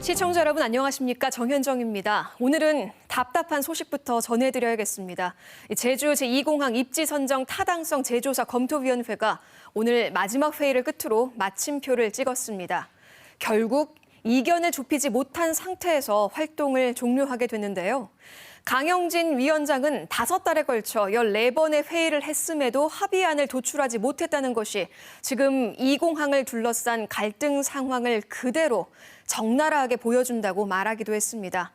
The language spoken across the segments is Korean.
시청자 여러분 안녕하십니까? 정현정입니다. 오늘은 답답한 소식부터 전해드려야겠습니다. 제주 제2공항 입지 선정 타당성 재조사 검토위원회가 오늘 마지막 회의를 끝으로 마침표를 찍었습니다. 결국 이견을 좁히지 못한 상태에서 활동을 종료하게 됐는데요. 강영진 위원장은 5달에 걸쳐 14번의 회의를 했음에도 합의안을 도출하지 못했다는 것이 지금 이 공항을 둘러싼 갈등 상황을 그대로 적나라하게 보여준다고 말하기도 했습니다.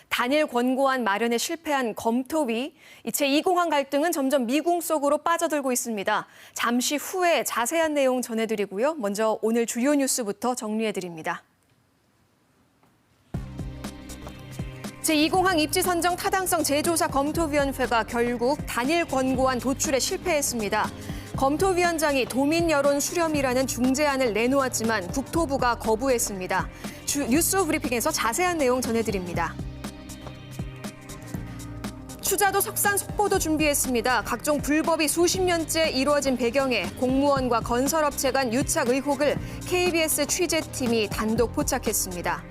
단일 권고안 마련에 실패한 검토위, 제2공항 갈등은 점점 미궁 속으로 빠져들고 있습니다. 잠시 후에 자세한 내용 전해드리고요. 먼저 오늘 주요 뉴스부터 정리해드립니다. 제2공항 입지 선정 타당성 재조사 검토위원회가 결국 단일 권고안 도출에 실패했습니다. 검토위원장이 도민 여론 수렴이라는 중재안을 내놓았지만 국토부가 거부했습니다. 뉴스 브리핑에서 자세한 내용 전해드립니다. 추자도 석산 속보도 준비했습니다. 각종 불법이 수십 년째 이루어진 배경에 공무원과 건설업체 간 유착 의혹을 KBS 취재팀이 단독 포착했습니다.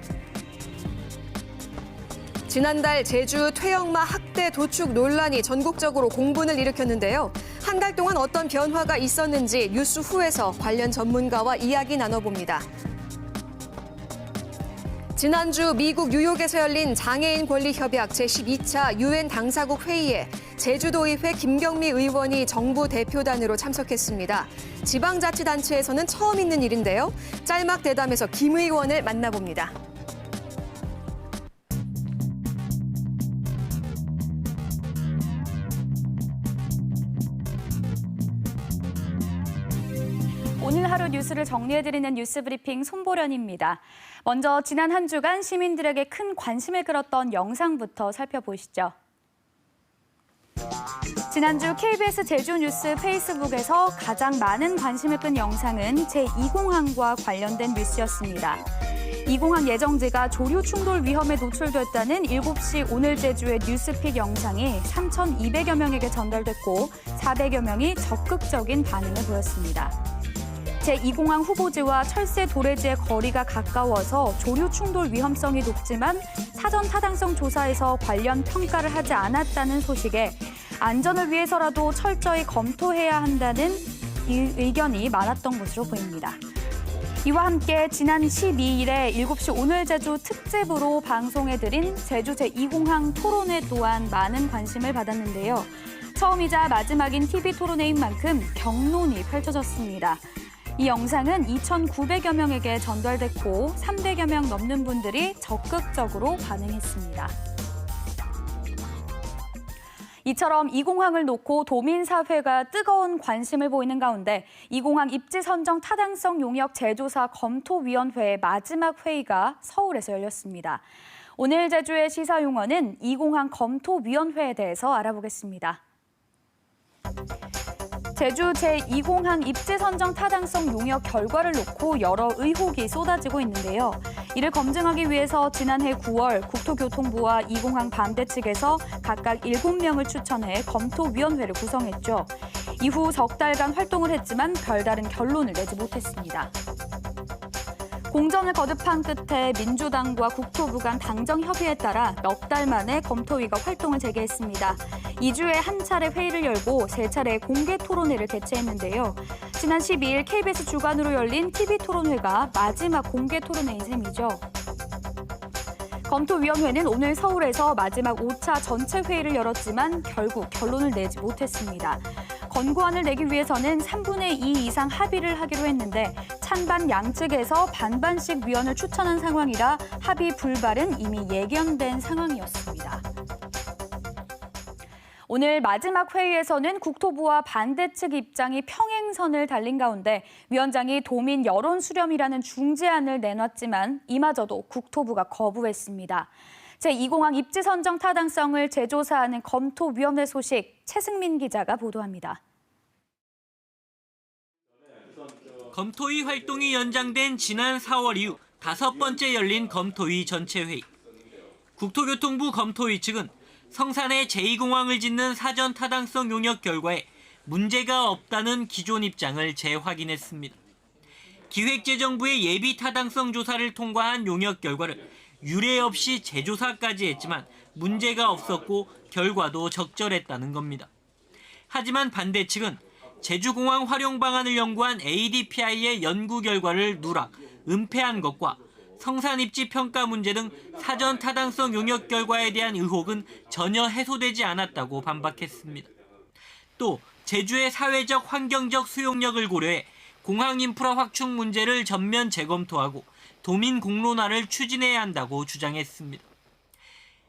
지난달 제주 퇴영마 학대 도축 논란이 전국적으로 공분을 일으켰는데요. 한 달 동안 어떤 변화가 있었는지 뉴스 후에서 관련 전문가와 이야기 나눠봅니다. 지난주 미국 뉴욕에서 열린 장애인 권리협약 제12차 유엔 당사국 회의에 제주도의회 김경미 의원이 정부 대표단으로 참석했습니다. 지방자치단체에서는 처음 있는 일인데요. 짤막 대담에서 김 의원을 만나봅니다. 오늘 하루 뉴스를 정리해드리는 뉴스브리핑 손보련입니다. 먼저 지난 한 주간 시민들에게 큰 관심을 끌었던 영상부터 살펴보시죠. 지난주 KBS 제주뉴스 페이스북에서 가장 많은 관심을 끈 영상은 제2공항과 관련된 뉴스였습니다. 이 공항 예정지가 조류 충돌 위험에 노출됐다는 7시 오늘 제주의 뉴스픽 영상이 3,200여 명에게 전달됐고 400여 명이 적극적인 반응을 보였습니다. 제2공항 후보지와 철새 도래지의 거리가 가까워서 조류 충돌 위험성이 높지만 사전 타당성 조사에서 관련 평가를 하지 않았다는 소식에 안전을 위해서라도 철저히 검토해야 한다는 의견이 많았던 것으로 보입니다. 이와 함께 지난 12일에 7시 오늘 제주 특집으로 방송해드린 제주 제2공항 토론회 또한 많은 관심을 받았는데요. 처음이자 마지막인 TV 토론회인 만큼 격론이 펼쳐졌습니다. 이 영상은 2,900여 명에게 전달됐고 300여 명 넘는 분들이 적극적으로 반응했습니다. 이처럼 이 공항을 놓고 도민사회가 뜨거운 관심을 보이는 가운데 이 공항 입지 선정 타당성 용역 재조사 검토위원회의 마지막 회의가 서울에서 열렸습니다. 오늘 제주의 시사용어는 이 공항 검토위원회에 대해서 알아보겠습니다. 제주 제2공항 입지 선정 타당성 용역 결과를 놓고 여러 의혹이 쏟아지고 있는데요. 이를 검증하기 위해서 지난해 9월 국토교통부와 이 공항 반대 측에서 각각 7명을 추천해 검토위원회를 구성했죠. 이후 석 달간 활동을 했지만 별다른 결론을 내지 못했습니다. 공전을 거듭한 끝에 민주당과 국토부 간 당정 협의에 따라 넉 달 만에 검토위가 활동을 재개했습니다. 2주에 한 차례 회의를 열고 3차례 공개 토론회를 개최했는데요. 지난 12일 KBS 주관으로 열린 TV 토론회가 마지막 공개 토론회인 셈이죠. 검토위원회는 오늘 서울에서 마지막 5차 전체 회의를 열었지만 결국 결론을 내지 못했습니다. 권고안을 내기 위해서는 3분의 2 이상 합의를 하기로 했는데 찬반 양측에서 반반씩 위원을 추천한 상황이라 합의 불발은 이미 예견된 상황이었습니다. 오늘 마지막 회의에서는 국토부와 반대 측 입장이 평행선을 달린 가운데 위원장이 도민 여론 수렴이라는 중재안을 내놨지만 이마저도 국토부가 거부했습니다. 제2공항 입지 선정 타당성을 재조사하는 검토위원회 소식 최승민 기자가 보도합니다. 검토위 활동이 연장된 지난 4월 이후 5번째 열린 검토위 전체 회의. 국토교통부 검토위 측은 성산에 제2공항을 짓는 사전 타당성 용역 결과에 문제가 없다는 기존 입장을 재확인했습니다. 기획재정부의 예비 타당성 조사를 통과한 용역 결과를 유례 없이 재조사까지 했지만 문제가 없었고 결과도 적절했다는 겁니다. 하지만 반대 측은 제주공항 활용 방안을 연구한 ADPI의 연구 결과를 누락, 은폐한 것과 성산 입지 평가 문제 등 사전 타당성 용역 결과에 대한 의혹은 전혀 해소되지 않았다고 반박했습니다. 또 제주의 사회적 환경적 수용력을 고려해 공항 인프라 확충 문제를 전면 재검토하고 도민 공론화를 추진해야 한다고 주장했습니다.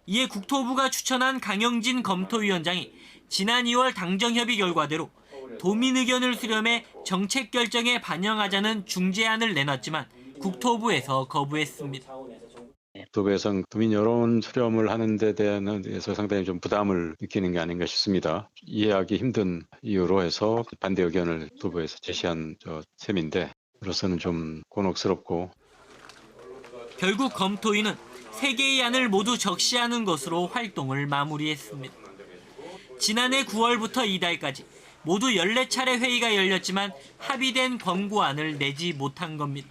이에 국토부가 추천한 강영진 검토위원장이 지난 2월 당정협의 결과대로 도민 의견을 수렴해 정책 결정에 반영하자는 중재안을 내놨지만 국토부에서 거부했습니다. 국토부에서는 도민 여론 수렴을 하는 데 대해서 상당히 좀 부담을 느끼는 게 아닌가 싶습니다. 이해하기 힘든 이유로 해서 반대 의견을 국토부에서 제시한 셈인데 그로서는 좀 곤혹스럽고. 결국 검토위는 3개의 안을 모두 적시하는 것으로 활동을 마무리했습니다. 지난해 9월부터 이달까지 모두 14차례 회의가 열렸지만 합의된 권고안을 내지 못한 겁니다.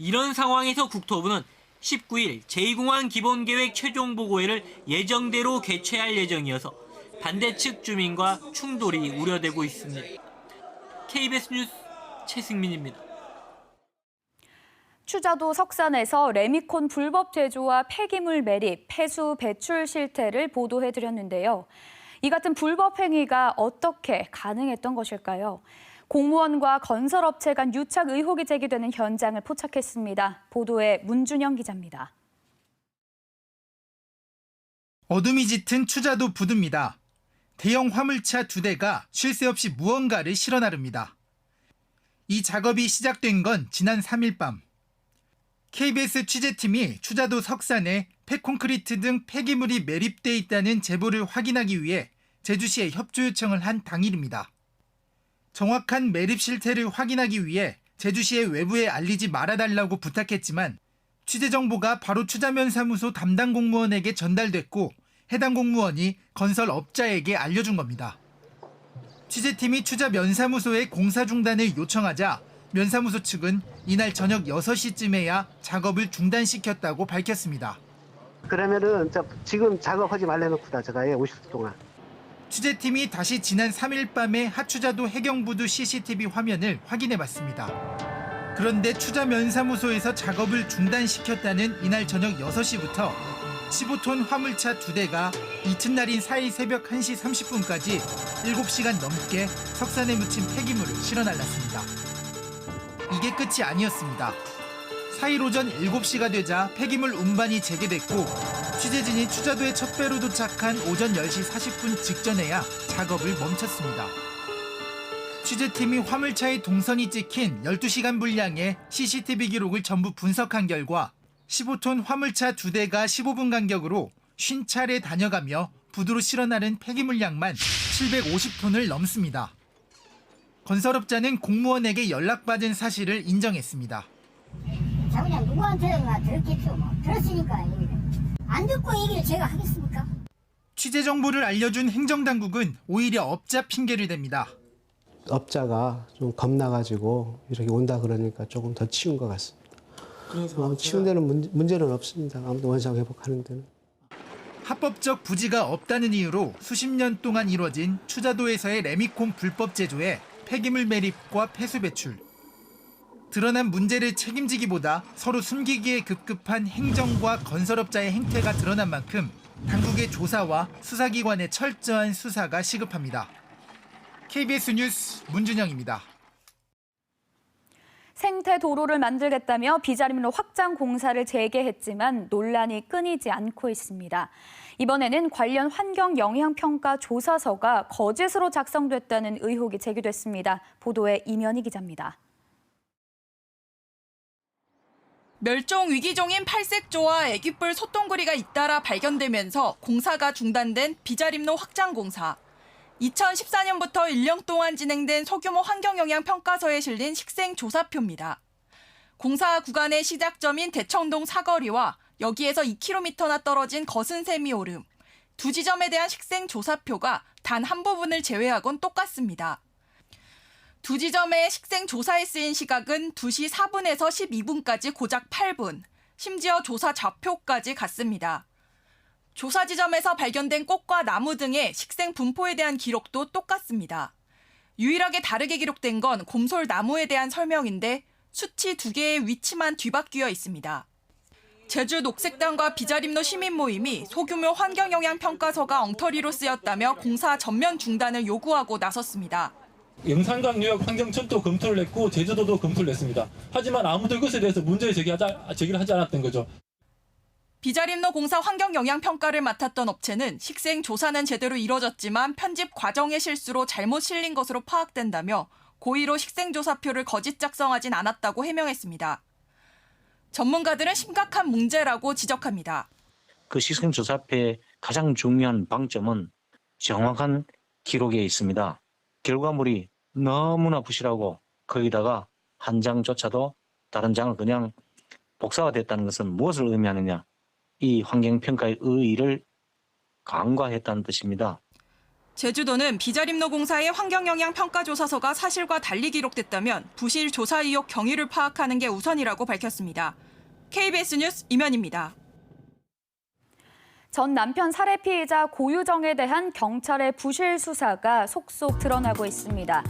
이런 상황에서 국토부는 19일 제2공항 기본계획 최종 보고회를 예정대로 개최할 예정이어서 반대 측 주민과 충돌이 우려되고 있습니다. KBS 뉴스 최승민입니다. 추자도 석산에서 레미콘 불법 제조와 폐기물 매립, 폐수 배출 실태를 보도해드렸는데요. 이 같은 불법 행위가 어떻게 가능했던 것일까요? 공무원과 건설업체 간 유착 의혹이 제기되는 현장을 포착했습니다. 보도에 문준영 기자입니다. 어둠이 짙은 추자도 부두입니다. 대형 화물차 2대가 쉴 새 없이 무언가를 실어 나릅니다. 이 작업이 시작된 건 지난 3일 밤. KBS 취재팀이 추자도 석산에 폐콘크리트 등 폐기물이 매립돼 있다는 제보를 확인하기 위해 제주시에 협조 요청을 한 당일입니다. 정확한 매립 실태를 확인하기 위해 제주시의 외부에 알리지 말아달라고 부탁했지만 취재 정보가 바로 추자면사무소 담당 공무원에게 전달됐고 해당 공무원이 건설업자에게 알려준 겁니다. 취재팀이 추자면사무소에 공사 중단을 요청하자 면사무소 측은 이날 저녁 6시쯤에야 작업을 중단시켰다고 밝혔습니다. 그러면은 지금 작업하지 말래놓고다 제가 50분 동안. 취재팀이 다시 지난 3일 밤에 하추자도 해경부두 CCTV 화면을 확인해봤습니다. 그런데 추자면사무소에서 작업을 중단시켰다는 이날 저녁 6시부터 15톤 화물차 2대가 이튿날인 4일 새벽 1시 30분까지 7시간 넘게 석산에 묻힌 폐기물을 실어 날랐습니다. 이게 끝이 아니었습니다. 4일 오전 7시가 되자 폐기물 운반이 재개됐고 취재진이 추자도에 첫 배로 도착한 오전 10시 40분 직전에야 작업을 멈췄습니다. 취재팀이 화물차의 동선이 찍힌 12시간 분량의 CCTV 기록을 전부 분석한 결과 15톤 화물차 2대가 15분 간격으로 50차례 다녀가며 부두로 실어나른 폐기물량만 750톤을 넘습니다. 건설업자는 공무원에게 연락받은 사실을 인정했습니다. 자, 그냥 누구한테나 들었겠죠. 뭐. 들었으니까 안 듣고 얘기를 제가 하겠습니까? 취재 정보를 알려준 행정당국은 오히려 업자 핑계를 댑니다. 업자가 좀 겁나가지고 이렇게 온다 그러니까 조금 더 치운 것 같습니다. 그래서 치운 데는 문제는 없습니다. 아무튼 원상 회복하는 데는. 합법적 부지가 없다는 이유로 수십 년 동안 이루어진 추자도에서의 레미콘 불법 제조에 폐기물 매립과 폐수 배출. 드러난 문제를 책임지기보다 서로 숨기기에 급급한 행정과 건설업자의 행태가 드러난 만큼 당국의 조사와 수사기관의 철저한 수사가 시급합니다. KBS 뉴스 문준영입니다. 생태 도로를 만들겠다며 비자림로 확장 공사를 재개했지만 논란이 끊이지 않고 있습니다. 이번에는 관련 환경 영향 평가 조사서가 거짓으로 작성됐다는 의혹이 제기됐습니다. 보도에 이면희 기자입니다. 멸종 위기종인 팔색조와 애기뿔 소똥구리가 잇따라 발견되면서 공사가 중단된 비자림로 확장 공사. 2014년부터 1년 동안 진행된 소규모 환경영향 평가서에 실린 식생조사표입니다. 공사 구간의 시작점인 대청동 사거리와 여기에서 2km나 떨어진 거순세미 오름, 두 지점에 대한 식생조사표가 단 한 부분을 제외하곤 똑같습니다. 두 지점의 식생조사에 쓰인 시각은 2시 4분에서 12분까지 고작 8분, 심지어 조사 좌표까지 같습니다. 조사 지점에서 발견된 꽃과 나무 등의 식생 분포에 대한 기록도 똑같습니다. 유일하게 다르게 기록된 건 곰솔 나무에 대한 설명인데 수치 2개의 위치만 뒤바뀌어 있습니다. 제주 녹색당과 비자림로 시민 모임이 소규모 환경영향평가서가 엉터리로 쓰였다며 공사 전면 중단을 요구하고 나섰습니다. 영산강 유역 환경철도 검토를 했고 제주도도 검토를 했습니다. 하지만 아무도 이것에 대해서 문제 제기를 하지 않았던 거죠. 비자림로 공사 환경영향평가를 맡았던 업체는 식생 조사는 제대로 이뤄졌지만 편집 과정의 실수로 잘못 실린 것으로 파악된다며 고의로 식생조사표를 거짓 작성하진 않았다고 해명했습니다. 전문가들은 심각한 문제라고 지적합니다. 그 식생조사표의 가장 중요한 방점은 정확한 기록에 있습니다. 결과물이 너무나 부실하고 거기다가 한 장조차도 다른 장을 그냥 복사가 됐다는 것은 무엇을 의미하느냐. 이 환경평가의 의의를 간과했다는 뜻입니다. 제주도는 비자림로 공사의 환경영향평가조사서가 사실과 달리 기록됐다면 부실 조사 의혹 경위를 파악하는 게 우선이라고 밝혔습니다. KBS 뉴스 임현입니다. 전 남편 살해 피해자 고유정에 대한 경찰의 부실 수사가 속속 드러나고 있습니다.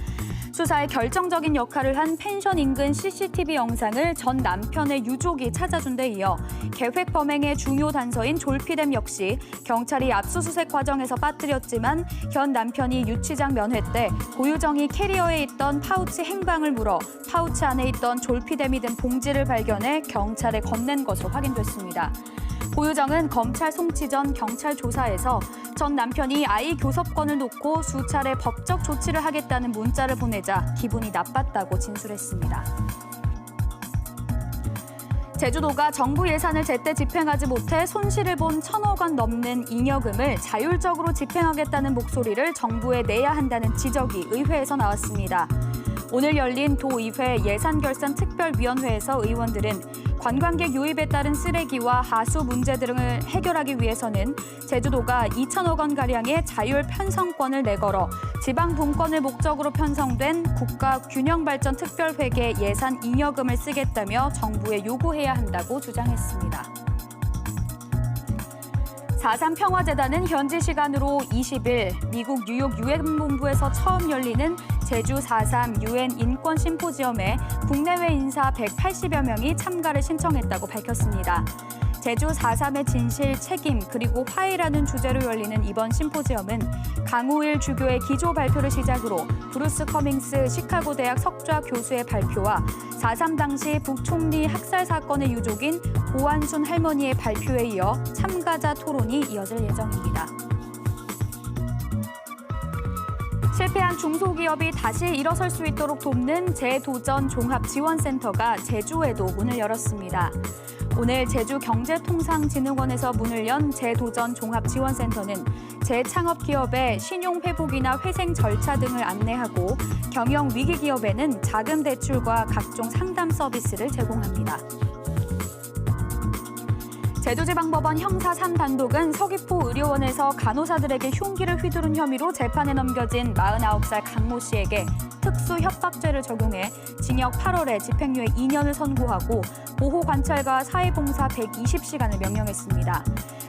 수사에 결정적인 역할을 한 펜션 인근 CCTV 영상을 전 남편의 유족이 찾아준 데 이어 계획 범행의 중요 단서인 졸피뎀 역시 경찰이 압수수색 과정에서 빠뜨렸지만 현 남편이 유치장 면회 때 고유정이 캐리어에 있던 파우치 행방을 물어 파우치 안에 있던 졸피뎀이 든 봉지를 발견해 경찰에 건넨 것으로 확인됐습니다. 고유정은 검찰 송치 전 경찰 조사에서 전 남편이 아이 교섭권을 놓고 수차례 법적 조치를 하겠다는 문자를 보내자 기분이 나빴다고 진술했습니다. 제주도가 정부 예산을 제때 집행하지 못해 손실을 본 1,000억 원 넘는 잉여금을 자율적으로 집행하겠다는 목소리를 정부에 내야 한다는 지적이 의회에서 나왔습니다. 오늘 열린 도의회 예산결산특별위원회에서 의원들은 관광객 유입에 따른 쓰레기와 하수 문제 등을 해결하기 위해서는 제주도가 2,000억 원가량의 자율 편성권을 내걸어 지방 분권을 목적으로 편성된 국가균형발전특별회계 예산 잉여금을 쓰겠다며 정부에 요구해야 한다고 주장했습니다. 4.3 평화재단은 현지 시간으로 20일 미국 뉴욕 유엔본부에서 처음 열리는 제주 4.3 유엔 인권 심포지엄에 국내외 인사 180여 명이 참가를 신청했다고 밝혔습니다. 제주 4.3의 진실, 책임, 그리고 화해라는 주제로 열리는 이번 심포지엄은 강우일 주교의 기조 발표를 시작으로 브루스 커밍스 시카고대학 석좌 교수의 발표와 4.3 당시 북총리 학살 사건의 유족인 고한순 할머니의 발표에 이어 참가자 토론이 이어질 예정입니다. 실패한 중소기업이 다시 일어설 수 있도록 돕는 재도전 종합지원센터가 제주에도 문을 열었습니다. 오늘 제주경제통상진흥원에서 문을 연 재도전 종합지원센터는 재창업 기업의 신용 회복이나 회생 절차 등을 안내하고 경영 위기 기업에는 자금 대출과 각종 상담 서비스를 제공합니다. 제주지방법원 형사 3단독은 서귀포 의료원에서 간호사들에게 흉기를 휘두른 혐의로 재판에 넘겨진 49살 강모 씨에게 특수 협박죄를 적용해 징역 8월에 집행유예 2년을 선고하고 보호관찰과 사회봉사 120시간을 명령했습니다.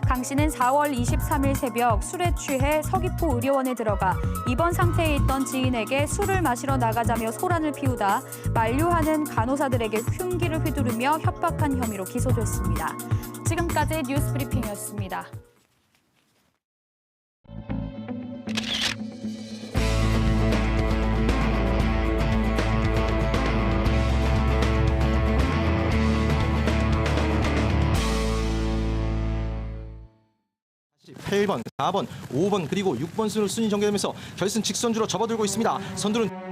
강 씨는 4월 23일 새벽 술에 취해 서귀포 의료원에 들어가 입원 상태에 있던 지인에게 술을 마시러 나가자며 소란을 피우다 만류하는 간호사들에게 흉기를 휘두르며 협박한 혐의로 기소됐습니다. 지금까지 뉴스 브리핑이었습니다. 번 8번, 4번, 5번 그리고 6번 순으로 순위 전개되면서 결승 직선주로 접어들고 있습니다. 선두는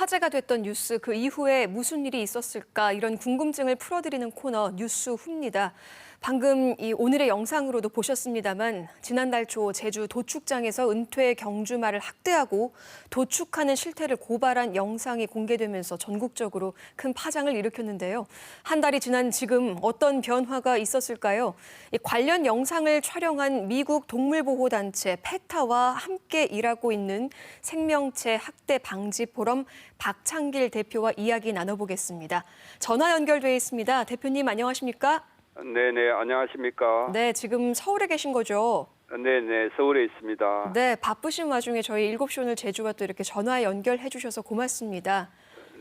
화제가 됐던 뉴스 그 이후에 무슨 일이 있었을까 이런 궁금증을 풀어드리는 코너 뉴스 후입니다. 방금 오늘의 영상으로도 보셨습니다만 지난달 초 제주 도축장에서 은퇴 경주마를 학대하고 도축하는 실태를 고발한 영상이 공개되면서 전국적으로 큰 파장을 일으켰는데요. 한 달이 지난 지금 어떤 변화가 있었을까요? 관련 영상을 촬영한 미국 동물보호단체 페타와 함께 일하고 있는 생명체 학대 방지 포럼 박창길 대표와 이야기 나눠보겠습니다. 전화 연결돼 있습니다. 대표님 안녕하십니까? 네네, 안녕하십니까? 네, 지금 서울에 계신 거죠? 네네, 서울에 있습니다. 네, 바쁘신 와중에 저희 7시 오늘 제주와 또 이렇게 전화 연결해 주셔서 고맙습니다.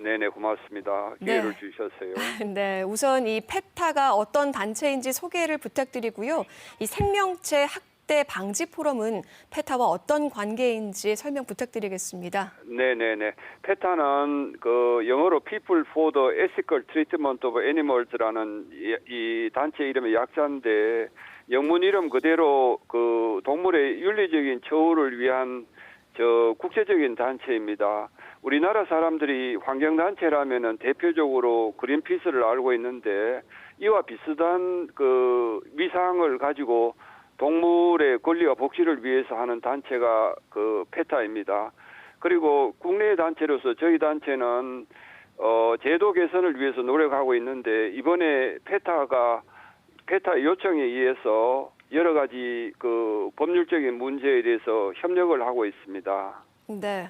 네네, 고맙습니다. 기회를 주셨어요. 네, 우선 이 페타가 어떤 단체인지 소개를 부탁드리고요. 이 생명체 학대 방지 포럼은 페타와 어떤 관계인지 설명 부탁드리겠습니다. 네네네. 페타는 그 영어로 People for the Ethical Treatment of Animals라는 이 단체 이름의 약자인데 영문 이름 그대로 그 동물의 윤리적인 처우를 위한 국제적인 단체입니다. 우리나라 사람들이 환경단체라면은 대표적으로 그린피스를 알고 있는데 이와 비슷한 그 위상을 가지고 동물의 권리와 복지를 위해서 하는 단체가 그 페타입니다. 그리고 국내 단체로서 저희 단체는 제도 개선을 위해서 노력하고 있는데 이번에 페타 요청에 의해서 여러 가지 그 법률적인 문제에 대해서 협력을 하고 있습니다. 네,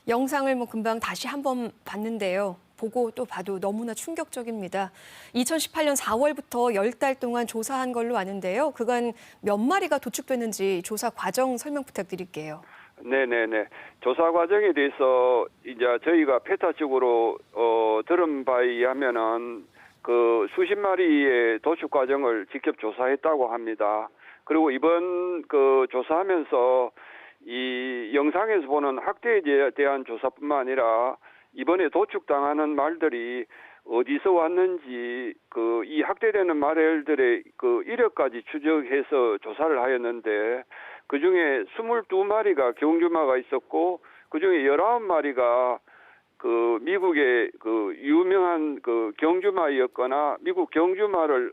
영상을 금방 다시 한번 봤는데요. 보고 또 봐도 너무나 충격적입니다. 2018년 4월부터 10달 동안 조사한 걸로 아는데요. 그간 몇 마리가 도축됐는지 조사 과정 설명 부탁드릴게요. 네네네. 조사 과정에 대해서 이제 저희가 페타 측으로 들은 바에 의하면은 그 수십 마리의 도축 과정을 직접 조사했다고 합니다. 그리고 이번 그 조사하면서 이 영상에서 보는 학대에 대한 조사뿐만 아니라 이번에 도축당하는 말들이 어디서 왔는지 그 이 학대되는 말들의 그 이력까지 추적해서 조사를 하였는데 그 중에 22마리가 경주마가 있었고 그 중에 19마리가 그 미국의 그 유명한 그 경주마였거나 미국 경주마를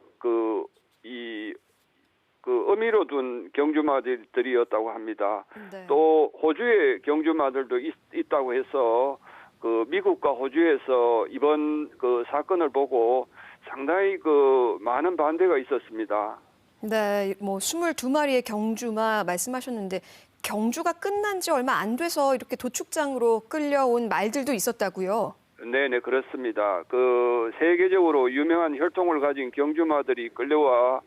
어미로 둔 경주마들이었다고 합니다. 네. 또 호주의 경주마들도 있다고 해서 그 미국과 호주에서 이번 그 사건을 보고 상당히 그 많은 반대가 있었습니다. 네, 22마리의 경주마 말씀하셨는데 경주가 끝난 지 얼마 안 돼서 이렇게 도축장으로 끌려온 말들도 있었다고요? 네네, 그렇습니다. 그 세계적으로 유명한 혈통을 가진 경주마들이 끌려와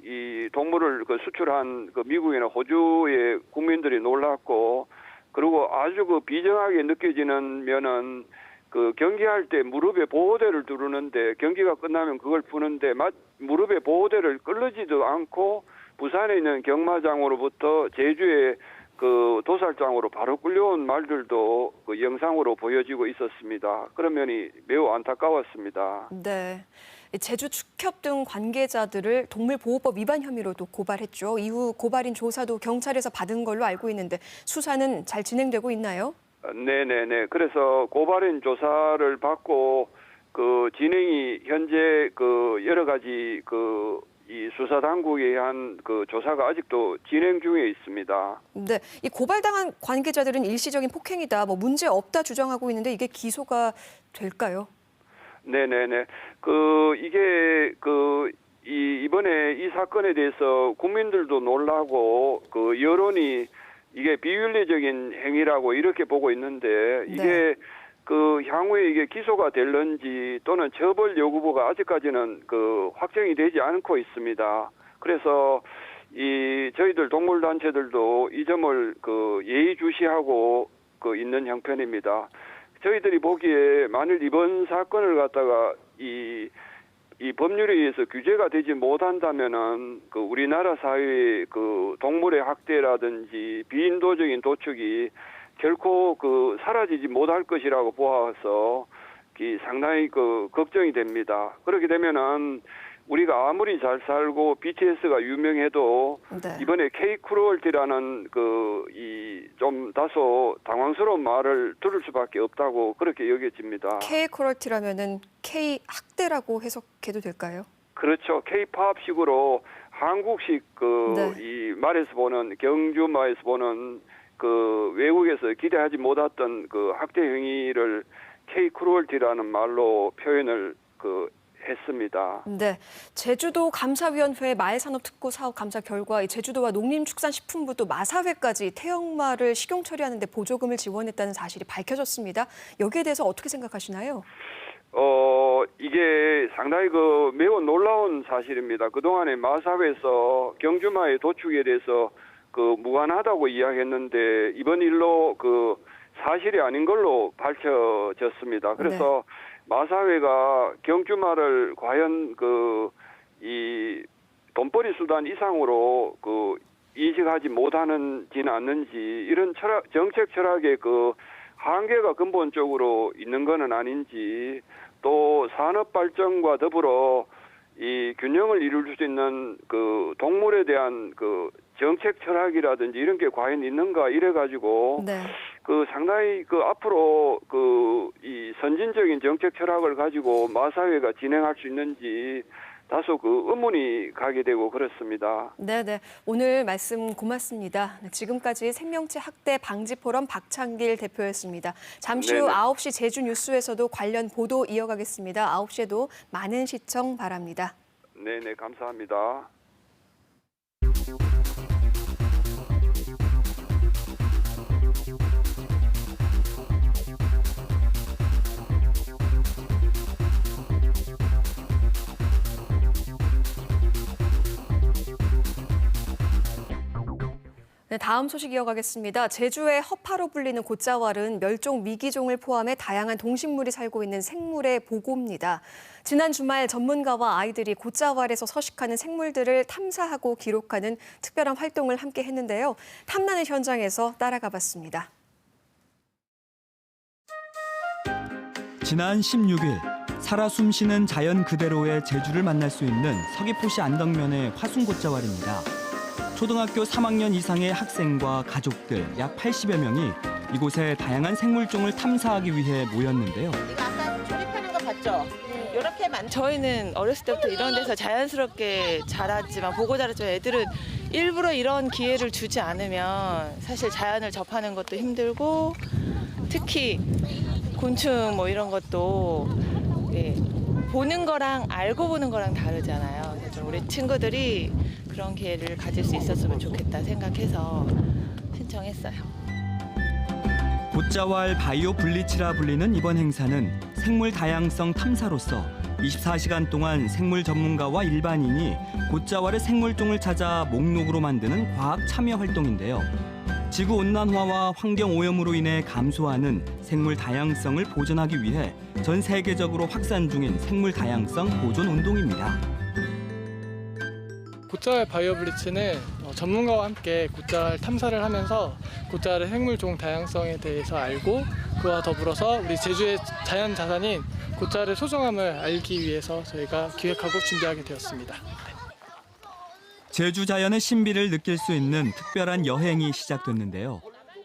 이 동물을 수출한 그 미국이나 호주의 국민들이 놀랐고, 그리고 아주 비정하게 느껴지는 면은 그 경기할 때 무릎에 보호대를 두르는데 경기가 끝나면 그걸 푸는데 무릎에 보호대를 끌르지도 않고 부산에 있는 경마장으로부터 제주의 그 도살장으로 바로 끌려온 말들도 그 영상으로 보여지고 있었습니다. 그런 면이 매우 안타까웠습니다. 네. 제주 축협 등 관계자들을 동물보호법 위반 혐의로도 고발했죠. 이후 고발인 조사도 경찰에서 받은 걸로 알고 있는데 수사는 잘 진행되고 있나요? 네네네. 그래서 고발인 조사를 받고 그 진행이 현재 그 여러 가지 이 수사 당국에 의한 그 조사가 아직도 진행 중에 있습니다. 네, 이 고발당한 관계자들은 일시적인 폭행이다, 문제 없다 주장하고 있는데 이게 기소가 될까요? 네네네. 이게 이번에 이 사건에 대해서 국민들도 놀라고 여론이 이게 비윤리적인 행위라고 이렇게 보고 있는데 이게 향후에 이게 기소가 될런지 또는 처벌 여부가 아직까지는 확정이 되지 않고 있습니다. 그래서 저희들 동물단체들도 이 점을 예의주시하고 있는 형편입니다. 저희들이 보기에 만일 이번 사건을 갖다가 이 법률에 의해서 규제가 되지 못한다면은 우리나라 사회의 동물의 학대라든지 비인도적인 도축이 결코 사라지지 못할 것이라고 보아서 상당히 걱정이 됩니다. 그렇게 되면은 우리가 아무리 잘 살고 BTS가 유명해도 네. 이번에 K 크루얼티라는 좀 다소 당황스러운 말을 들을 수밖에 없다고 그렇게 여겨집니다. K 크루얼티라면은 K 학대라고 해석해도 될까요? 그렇죠. K-팝식으로 한국식 네. 이 말에서 보는 경주마에서 보는 외국에서 기대하지 못했던 학대 행위를 K 크루얼티라는 말로 표현을 했습니다. 네, 제주도 감사위원회 마해산업특구 사업 감사 결과 제주도와 농림축산식품부도 마사회까지 태역마를 식용 처리하는데 보조금을 지원했다는 사실이 밝혀졌습니다. 여기에 대해서 어떻게 생각하시나요? 이게 상당히 매우 놀라운 사실입니다. 그동안에 마사회에서 경주마의 도축에 대해서 무관하다고 이야기했는데 이번 일로 사실이 아닌 걸로 밝혀졌습니다. 그래서 마사회가 경주마를 과연 이 돈벌이 수단 이상으로 인식하지 못하는지는 않는지 이런 정책 철학의 한계가 근본적으로 있는 것은 아닌지 또 산업 발전과 더불어 이 균형을 이룰 수 있는 동물에 대한 정책 철학이라든지 이런 게 과연 있는가 이래가지고 네. 상당히 앞으로 이 선진적인 정책 철학을 가지고 마사회가 진행할 수 있는지 다소 의문이 가게 되고 그렇습니다. 네. 오늘 말씀 고맙습니다. 지금까지 생명체 학대 방지 포럼 박창길 대표였습니다. 잠시 후 네네. 9시 제주 뉴스에서도 관련 보도 이어가겠습니다. 9시에도 많은 시청 바랍니다. 네네, 감사합니다. 네, 다음 소식 이어가겠습니다. 제주의 허파로 불리는 곶자왈은 멸종 위기종을 포함해 다양한 동식물이 살고 있는 생물의 보고입니다. 지난 주말 전문가와 아이들이 곶자왈에서 서식하는 생물들을 탐사하고 기록하는 특별한 활동을 함께 했는데요. 탐나는 현장에서 따라가 봤습니다. 지난 16일 살아 숨쉬는 자연 그대로의 제주를 만날 수 있는 서귀포시 안덕면의 화순곶자왈입니다. 초등학교 3학년 이상의 학생과 가족들 약 80여 명이 이곳의 다양한 생물종을 탐사하기 위해 모였는데요. 이거 아까 조립하는 거 봤죠? 이렇게 저희는 어렸을 때부터 이런 데서 자연스럽게 자랐지만 보고 자랐지만 애들은 일부러 이런 기회를 주지 않으면 사실 자연을 접하는 것도 힘들고 특히 곤충 이런 것도 보는 거랑 알고 보는 거랑 다르잖아요. 그래서 우리 친구들이 그런 기회를 가질 수 있었으면 좋겠다 생각해서 신청했어요. 곶자왈 바이오 블리치라 불리는 이번 행사는 생물 다양성 탐사로서 24시간 동안 생물 전문가와 일반인이 곶자왈의 생물종을 찾아 목록으로 만드는 과학 참여 활동인데요. 지구 온난화와 환경 오염으로 인해 감소하는 생물 다양성을 보존하기 위해 전 세계적으로 확산 중인 생물 다양성 보존 운동입니다. 곶자왈 바이오 블리치는 전문가와 함께 곶자왈 탐사를 하면서 곶자왈의 생물종 다양성에 대해서 알고 그와 더불어서 우리 제주의 자연 자산인 곶자왈의 소중함을 알기 위해서 저희가 기획하고 준비하게 되었습니다. 제주 자연의 신비를 느낄 수 있는 특별한 여행이 시작됐는데요.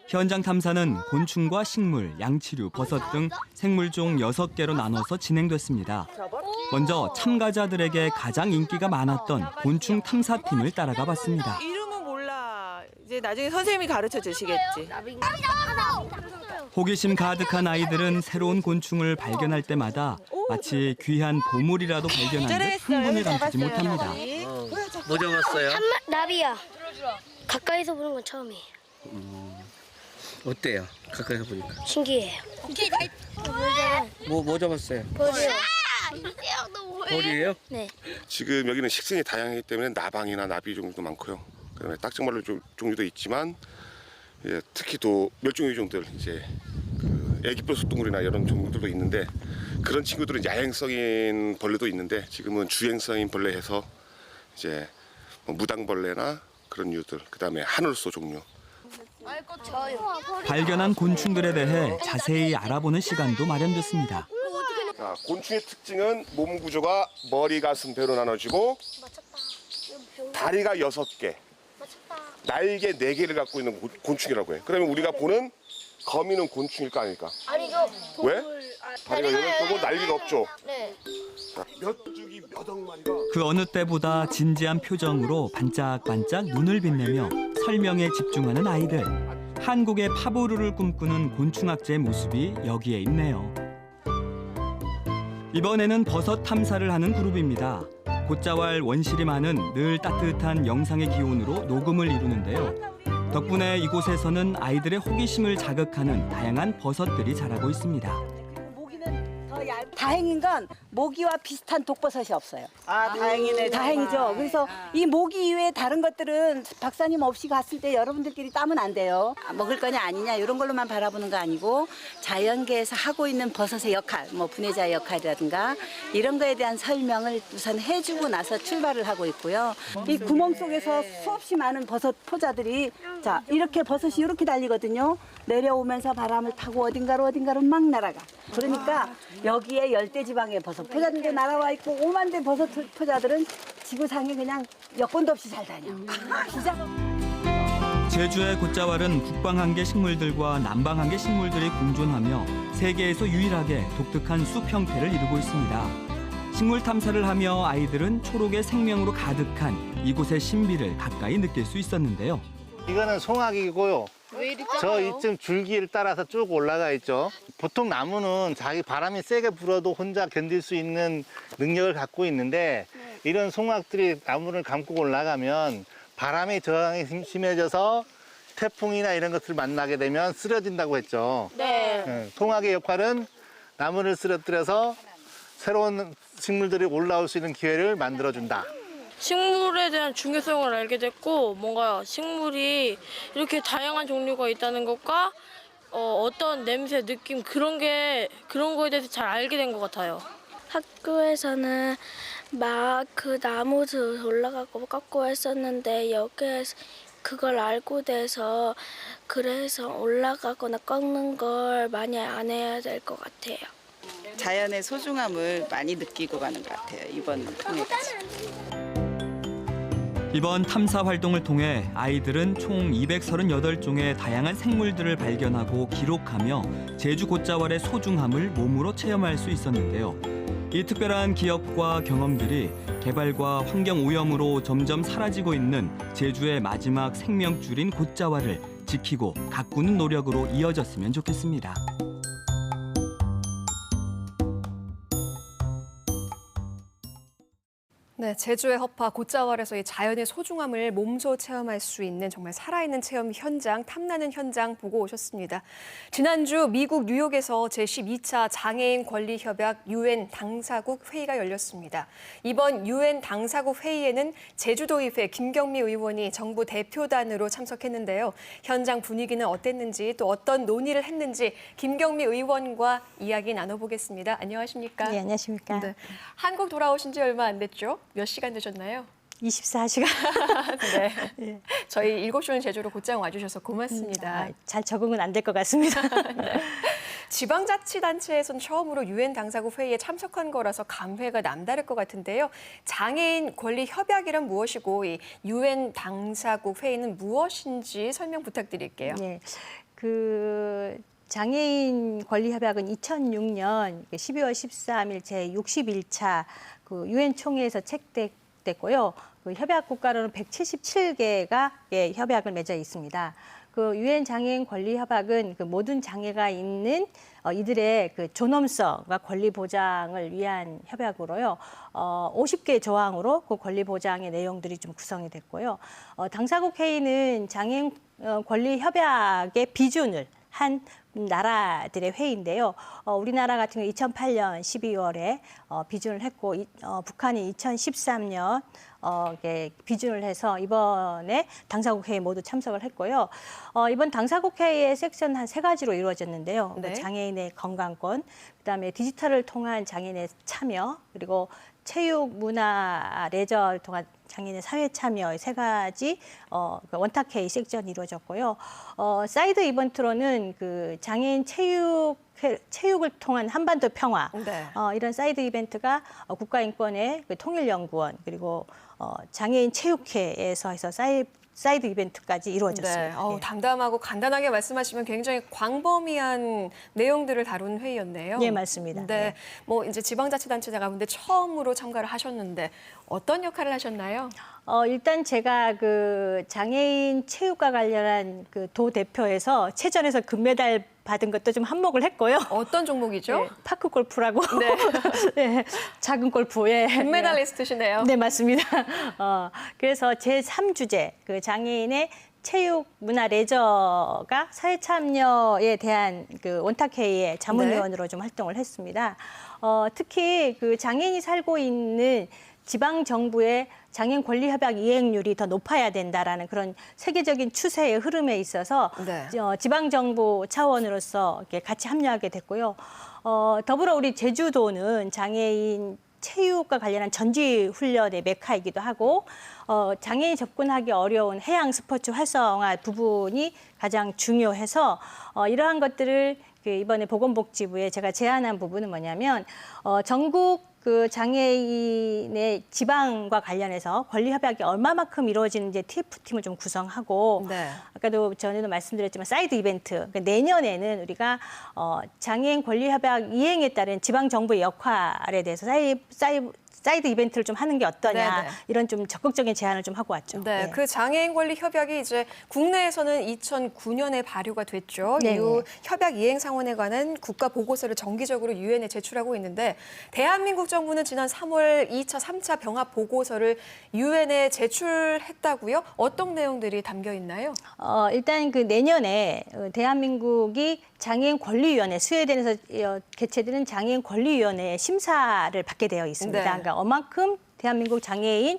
현장 탐사는 곤충과 식물, 양치류, 버섯 등 생물종 6개로 나눠서 진행됐습니다. 먼저 참가자들에게 가장 인기가 많았던 곤충 탐사팀을 따라가 봤습니다. 이름은 몰라. 이제 나중에 선생님이 가르쳐 주시겠지. 호기심 가득한 아이들은 새로운 곤충을 발견할 때마다 마치 귀한 보물이라도 발견한 듯 흥분을 감추지 못합니다. 뭐 잡았어요? 나비야. 가까이서 보는 건 처음이에요. 어때요? 가까이서 보니까. 신기해요. 뭐 잡았어요? 벌이요. 벌이에요? 네. 지금 여기는 식생이 다양하기 때문에 나방이나 나비 종류도 많고요. 그다음에 딱정말로 종류도 있지만 특히 또 멸종위기종들 이제 애기벌 소똥구리나 이런 종류들도 있는데 그런 친구들은 야행성인 벌레도 있는데 지금은 주행성인 벌레 해서 이제 무당벌레나 그런 류들 그다음에 하늘소 종류. 발견한 곤충들에 대해 자세히 알아보는 시간도 마련됐습니다. 자, 곤충의 특징은 몸 구조가 머리, 가슴, 배로 나눠지고 다리가 6개, 날개 4개를 갖고 있는 곤충이라고 해. 그러면 우리가 보는 거미는 곤충일까 아닐까? 아니죠. 왜? 다리가 8개고 날개가 없죠. 네. 자, 몇 줄기 몇 억마리가 그 어느 때보다 진지한 표정으로 반짝반짝 눈을 빛내며 설명에 집중하는 아이들. 한국의 파보르를 꿈꾸는 곤충학자의 모습이 여기에 있네요. 이번에는 버섯 탐사를 하는 그룹입니다. 곶자왈 원실이 많은 늘 따뜻한 영상의 기온으로 녹음을 이루는데요. 덕분에 이곳에서는 아이들의 호기심을 자극하는 다양한 버섯들이 자라고 있습니다. 다행인 건 모기와 비슷한 독버섯이 없어요. 아, 다행이네. 다행이죠. 그래서 이 모기 이외에 다른 것들은 박사님 없이 갔을 때 여러분들끼리 따면 안 돼요. 먹을 거냐 아니냐 이런 걸로만 바라보는 거 아니고 자연계에서 하고 있는 버섯의 역할, 뭐 분해자의 역할이라든가 이런 거에 대한 설명을 우선 해주고 나서 출발을 하고 있고요. 이 구멍 속에서 수없이 많은 버섯 포자들이 자 이렇게 버섯이 이렇게 달리거든요. 내려오면서 바람을 타고 어딘가로 막 날아가. 그러니까 여기에 열대지방의 버섯 포자들도 날아와 있고 5만 대 버섯 포자들은 지구상에 그냥 여건도 없이 잘 다녀. 제주의 곶자왈은 북방 한계 식물들과 남방 한계 식물들이 공존하며 세계에서 유일하게 독특한 숲 형태를 이루고 있습니다. 식물 탐사를 하며 아이들은 초록의 생명으로 가득한 이곳의 신비를 가까이 느낄 수 있었는데요. 이거는 송악이고요. 저 이쯤 줄기를 따라서 쭉 올라가 있죠. 보통 나무는 자기 바람이 세게 불어도 혼자 견딜 수 있는 능력을 갖고 있는데 이런 송악들이 나무를 감고 올라가면 바람의 저항이 심해져서 태풍이나 이런 것들을 만나게 되면 쓰러진다고 했죠. 네. 송악의 역할은 나무를 쓰러뜨려서 새로운 식물들이 올라올 수 있는 기회를 만들어준다. 식물에 대한 중요성을 알게 됐고 뭔가 식물이 이렇게 다양한 종류가 있다는 것과 어떤 냄새, 느낌 그런 거에 대해서 잘 알게 된 것 같아요. 학교에서는 막 그 나무도 올라가고 꺾고 했었는데 여기에서 그걸 알고 돼서 그래서 올라가거나 꺾는 걸 많이 안 해야 될 것 같아요. 자연의 소중함을 많이 느끼고 가는 것 같아요. 이번 통해까지. 이번 탐사 활동을 통해 아이들은 총 238종의 다양한 생물들을 발견하고 기록하며 제주 곶자왈의 소중함을 몸으로 체험할 수 있었는데요. 이 특별한 기억과 경험들이 개발과 환경 오염으로 점점 사라지고 있는 제주의 마지막 생명줄인 곶자왈을 지키고 가꾸는 노력으로 이어졌으면 좋겠습니다. 네, 제주의 허파 곶자왈에서 이 자연의 소중함을 몸소 체험할 수 있는 정말 살아있는 체험 현장, 탐나는 현장 보고 오셨습니다. 지난주 미국 뉴욕에서 제12차 장애인 권리 협약 UN 당사국 회의가 열렸습니다. 이번 UN 당사국 회의에는 제주도의회 김경미 의원이 정부 대표단으로 참석했는데요. 현장 분위기는 어땠는지 또 어떤 논의를 했는지 김경미 의원과 이야기 나눠보겠습니다. 안녕하십니까? 네, 안녕하십니까? 네. 한국 돌아오신 지 얼마 안 됐죠? 몇 시간 되셨나요? 24시간. 네. 네. 저희 7시는 제주로 곧장 와주셔서 고맙습니다. 잘 적응은 안 될 것 같습니다. 네. 지방자치단체에서는 처음으로 UN 당사국 회의에 참석한 거라서 감회가 남다를 것 같은데요. 장애인 권리 협약이란 무엇이고 이 UN 당사국 회의는 무엇인지 설명 부탁드릴게요. 네. 장애인 권리 협약은 2006년 12월 13일 제61차 UN 총회에서 채택됐고요. 협약 국가로는 177개가 협약을 맺어 있습니다. UN 장애인 권리 협약은 모든 장애가 있는 이들의 존엄성과 권리 보장을 위한 협약으로요. 50개 조항으로 그 권리 보장의 내용들이 좀 구성이 됐고요. 당사국 회의는 장애인 권리 협약의 비준을 한 나라들의 회의인데요. 우리나라 같은 경우 2008년 12월에 비준을 했고 북한이 2013년 비준을 해서 이번에 당사국 회의에 모두 참석을 했고요. 이번 당사국 회의의 섹션 한 3가지로 이루어졌는데요. 네. 장애인의 건강권, 그다음에 디지털을 통한 장애인의 참여, 그리고 체육, 문화, 레저를 통한 장애인의 사회 참여 세 가지 원탁회의 섹션이 이루어졌고요. 사이드 이벤트로는 그 장애인 체육을 통한 한반도 평화 네. 이런 사이드 이벤트가 국가인권회 그 통일연구원 그리고 장애인 체육회에서 해서 사이드 이벤트까지 이루어졌습니다. 네. 예. 담담하고 간단하게 말씀하시면 굉장히 광범위한 내용들을 다룬 회의였네요. 예, 맞습니다. 네. 뭐 이제 지방자치단체 가운데 처음으로 참가를 하셨는데 어떤 역할을 하셨나요? 일단 제가 그 장애인 체육과 관련한 그 도 대표에서 체전에서 금메달 받은 것도 좀 한몫을 했고요. 어떤 종목이죠? 네, 파크 골프라고. 네. 네, 작은 골프. 예. 금메달리스트시네요. 네, 맞습니다. 그래서 제3주제 그 장애인의 체육, 문화, 레저가 사회 참여에 대한 그 원탁회의의 자문위원으로 좀 활동을 했습니다. 특히 그 장애인이 살고 있는 지방 정부의 장애인 권리 협약 이행률이 더 높아야 된다라는 그런 세계적인 추세의 흐름에 있어서 네. 지방 정부 차원으로서 이렇게 같이 합류하게 됐고요. 더불어 우리 제주도는 장애인 체육과 관련한 전지 훈련의 메카이기도 하고 장애인이 접근하기 어려운 해양 스포츠 활성화 부분이 가장 중요해서 이러한 것들을 이번에 보건복지부에 제가 제안한 부분은 뭐냐면 전국 그 장애인의 지방과 관련해서 권리 협약이 얼마만큼 이루어지는지 TF팀을 좀 구성하고 네. 아까도 전에도 말씀드렸지만 사이드 이벤트 그러니까 내년에는 우리가 장애인 권리 협약 이행에 따른 지방 정부의 역할에 대해서 사이드 이벤트를 좀 하는 게 어떠냐 네네. 이런 좀 적극적인 제안을 좀 하고 왔죠. 네, 네. 그 장애인 권리 협약이 이제 국내에서는 2009년에 발효가 됐죠. 네네. 이후 협약 이행 상황에 관한 국가 보고서를 정기적으로 유엔에 제출하고 있는데 대한민국 정부는 지난 3월 2차, 3차 병합 보고서를 유엔에 제출했다고요? 어떤 내용들이 담겨 있나요? 일단 그 내년에 대한민국이 장애인 권리위원회 스웨덴에서 개최되는 장애인 권리위원회의 심사를 받게 되어 있습니다. 네. 그러니까 얼만큼 대한민국 장애인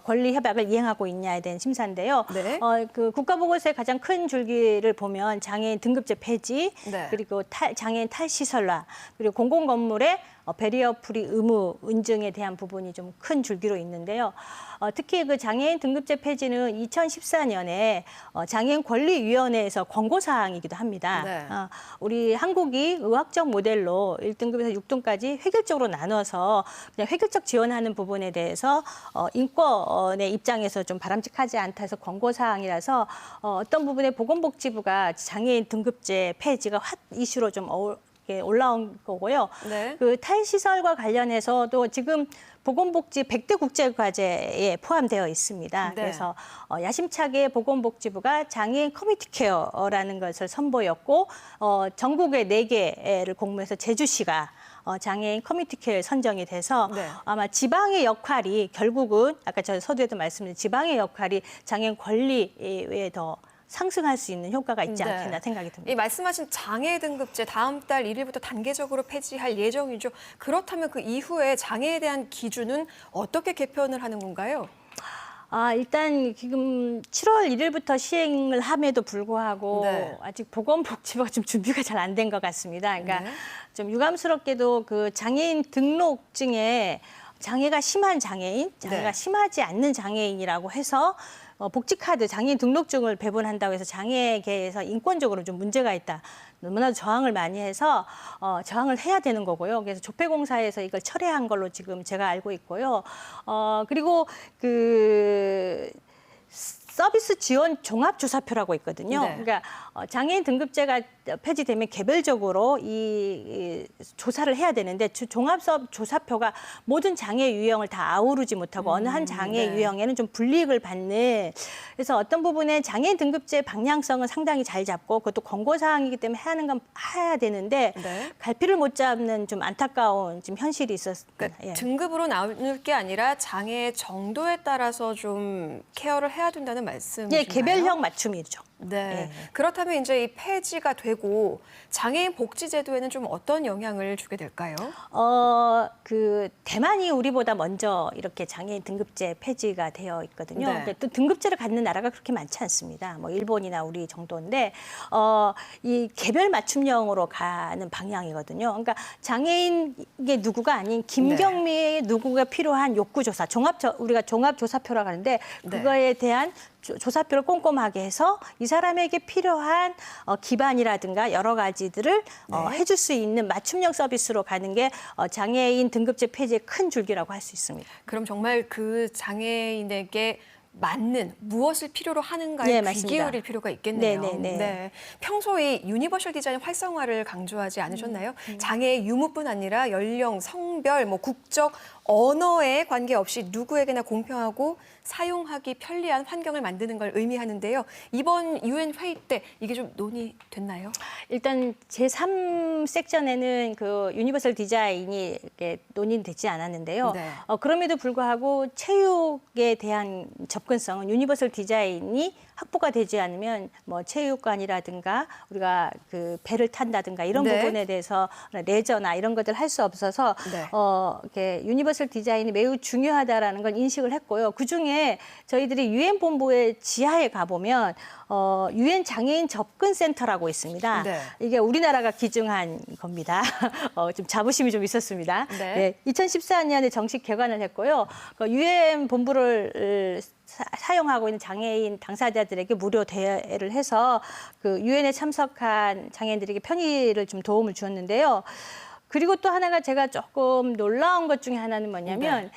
권리 협약을 이행하고 있냐에 대한 심사인데요. 네. 그 국가보고서의 가장 큰 줄기를 보면 장애인 등급제 폐지, 네. 그리고 장애인 탈시설화, 그리고 공공건물의 배리어 프리 의무 인증에 대한 부분이 좀 큰 줄기로 있는데요. 특히 그 장애인 등급제 폐지는 2014년에 장애인 권리위원회에서 권고사항이기도 합니다. 네. 우리 한국이 의학적 모델로 1등급에서 6등까지 획일적으로 나눠서 그냥 획일적 지원하는 부분에 대해서 인권의 입장에서 좀 바람직하지 않다 해서 권고사항이라서 어떤 부분에 보건복지부가 장애인 등급제 폐지가 핫 이슈로 좀 올라온 거고요. 네. 그 탈시설과 관련해서도 지금 보건복지 100대 국제과제에 포함되어 있습니다. 네. 그래서 야심차게 보건복지부가 장애인 커뮤니티 케어라는 것을 선보였고 전국에 4개를 공모해서 제주시가 장애인 커뮤니티 케어에 선정이 돼서 네. 아마 지방의 역할이 결국은 아까 저 서두에도 말씀드린 지방의 역할이 장애인 권리에 더 상승할 수 있는 효과가 있지 네. 않겠나 생각이 듭니다. 이 말씀하신 장애 등급제 다음 달 1일부터 단계적으로 폐지할 예정이죠. 그렇다면 그 이후에 장애에 대한 기준은 어떻게 개편을 하는 건가요? 일단 지금 7월 1일부터 시행을 함에도 불구하고 네. 아직 보건복지부가 좀 준비가 잘 안 된 것 같습니다. 그러니까 네. 좀 유감스럽게도 그 장애인 등록증에 장애가 심한 장애인, 장애가 네. 심하지 않는 장애인이라고 해서 복지카드, 장애인 등록증을 배분한다고 해서 장애계에서 인권적으로 좀 문제가 있다. 너무나도 저항을 많이 해서 저항을 해야 되는 거고요. 그래서 조폐공사에서 이걸 철회한 걸로 지금 제가 알고 있고요. 그리고 그 서비스 지원 종합조사표라고 있거든요. 네. 그러니까 장애인 등급제가 폐지되면 개별적으로 이 조사를 해야 되는데 종합조사표가 모든 장애 유형을 다 아우르지 못하고 어느 한 장애 네. 유형에는 좀 불이익을 받는 그래서 어떤 부분에 장애인 등급제 방향성은 상당히 잘 잡고 그것도 권고사항이기 때문에 하는 건 해야 되는데 네. 갈피를 못 잡는 좀 안타까운 지금 현실이 있었습니다. 그러니까 예. 등급으로 나눌 게 아니라 장애 정도에 따라서 좀 케어를 해야 된다는 말씀이신가요? 예, 개별형 맞춤이죠. 네. 예. 그렇다면 이제 이 폐지가 되고 되고 장애인 복지제도에는 좀 어떤 영향을 주게 될까요? 대만이 우리보다 먼저 이렇게 장애인 등급제 폐지가 되어 있거든요. 네. 근데 또 등급제를 갖는 나라가 그렇게 많지 않습니다. 뭐 일본이나 우리 정도인데 이 개별 맞춤형으로 가는 방향이거든요. 그러니까 장애인의 누구가 아닌 김경미의 누구가 필요한 욕구조사, 우리가 종합조사표라고 하는데 그거에 대한 조사표를 꼼꼼하게 해서 이 사람에게 필요한 기반이라든가 여러 가지들을 해줄 수 있는 맞춤형 서비스로 가는 게 장애인 등급제 폐지의 큰 줄기라고 할 수 있습니다. 그럼 정말 그 장애인에게 맞는 무엇을 필요로 하는가에 귀 기울일 필요가 있겠네요. 네. 평소에 유니버셜 디자인 활성화를 강조하지 않으셨나요? 장애의 유무뿐 아니라 연령, 성별, 국적, 언어에 관계없이 누구에게나 공평하고 사용하기 편리한 환경을 만드는 걸 의미하는데요. 이번 유엔 회의 때 이게 좀 논의됐나요? 일단 제3섹션에는 그 유니버설 디자인이 논의되지 않았는데요. 그럼에도 불구하고 체육에 대한 접근성은 유니버설 디자인이 확보가 되지 않으면 체육관이라든가 우리가 그 배를 탄다든가 이런 부분에 대해서 레저나 이런 것들 할 수 없어서 이렇게 유니버설 디자인이 매우 중요하다라는 걸 인식을 했고요. 그중에 저희들이 유엔 본부의 지하에 가보면 유엔 장애인 접근 센터라고 있습니다. 이게 우리나라가 기증한 겁니다. 좀 자부심이 좀 있었습니다. 2014년에 정식 개관을 했고요. 유엔 본부를 사용하고 있는 장애인 당사자들에게 무료 대여를 해서 그 유엔에 참석한 장애인들에게 편의를 좀 도움을 주었는데요. 그리고 또 하나가 제가 조금 놀라운 것 중에 하나는 뭐냐면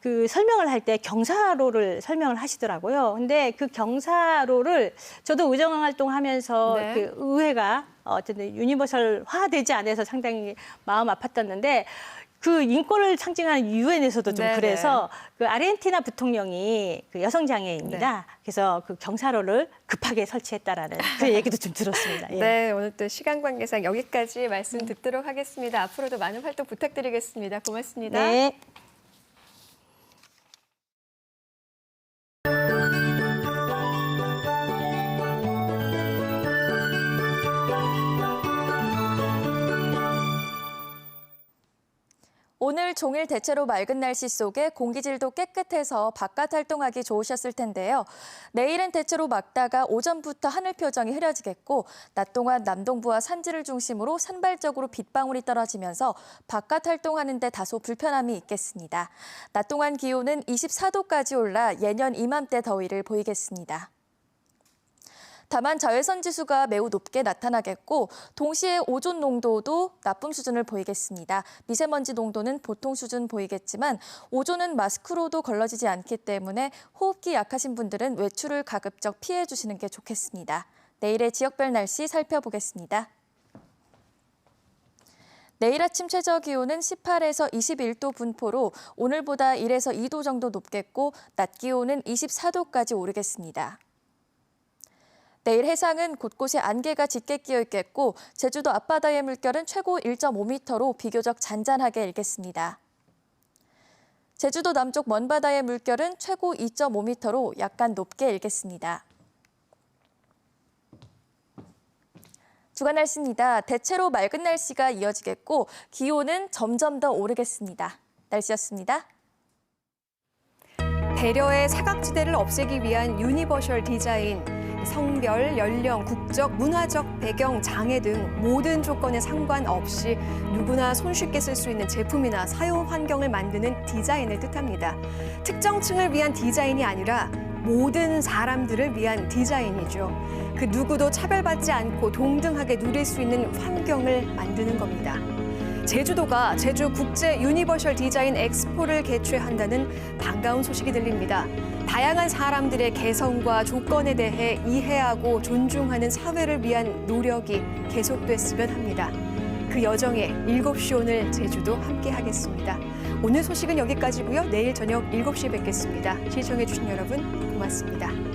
그 설명을 할 때 경사로를 설명을 하시더라고요. 근데 그 경사로를 저도 의정 활동하면서 그 의회가 어쨌든 유니버설화되지 않아서 상당히 마음 아팠었는데 그 인권을 상징하는 유엔에서도 좀 그래서 그 아르헨티나 부통령이 그 여성 장애인입니다. 그래서 그 경사로를 급하게 설치했다라는 그 얘기도 좀 들었습니다. 네, 오늘 또 시간 관계상 여기까지 말씀 듣도록 하겠습니다. 앞으로도 많은 활동 부탁드리겠습니다. 고맙습니다. 네. 오늘 종일 대체로 맑은 날씨 속에 공기질도 깨끗해서 바깥 활동하기 좋으셨을 텐데요. 내일은 대체로 맑다가 오전부터 하늘 표정이 흐려지겠고 낮 동안 남동부와 산지를 중심으로 산발적으로 빗방울이 떨어지면서 바깥 활동하는 데 다소 불편함이 있겠습니다. 낮 동안 기온은 24도까지 올라 예년 이맘때 더위를 보이겠습니다. 다만 자외선 지수가 매우 높게 나타나겠고 동시에 오존 농도도 나쁨 수준을 보이겠습니다. 미세먼지 농도는 보통 수준 보이겠지만 오존은 마스크로도 걸러지지 않기 때문에 호흡기 약하신 분들은 외출을 가급적 피해 주시는 게 좋겠습니다. 내일의 지역별 날씨 살펴보겠습니다. 내일 아침 최저 기온은 18에서 21도 분포로 오늘보다 1에서 2도 정도 높겠고 낮 기온은 24도까지 오르겠습니다. 내일 해상은 곳곳에 안개가 짙게 끼어 있겠고 제주도 앞바다의 물결은 최고 1.5m로 비교적 잔잔하게 일겠습니다. 제주도 남쪽 먼바다의 물결은 최고 2.5m로 약간 높게 일겠습니다. 주간 날씨입니다. 대체로 맑은 날씨가 이어지겠고 기온은 점점 더 오르겠습니다. 날씨였습니다. 배려의 사각지대를 없애기 위한 유니버셜 디자인. 성별, 연령, 국적, 문화적 배경, 장애 등 모든 조건에 상관없이 누구나 손쉽게 쓸 수 있는 제품이나 사용 환경을 만드는 디자인을 뜻합니다. 특정 층을 위한 디자인이 아니라 모든 사람들을 위한 디자인이죠. 그 누구도 차별받지 않고 동등하게 누릴 수 있는 환경을 만드는 겁니다. 제주도가 제주 국제 유니버셜 디자인 엑스포를 개최한다는 반가운 소식이 들립니다. 다양한 사람들의 개성과 조건에 대해 이해하고 존중하는 사회를 위한 노력이 계속됐으면 합니다. 그 여정에 7시 오늘 제주도 함께하겠습니다. 오늘 소식은 여기까지고요. 내일 저녁 7시에 뵙겠습니다. 시청해주신 여러분 고맙습니다.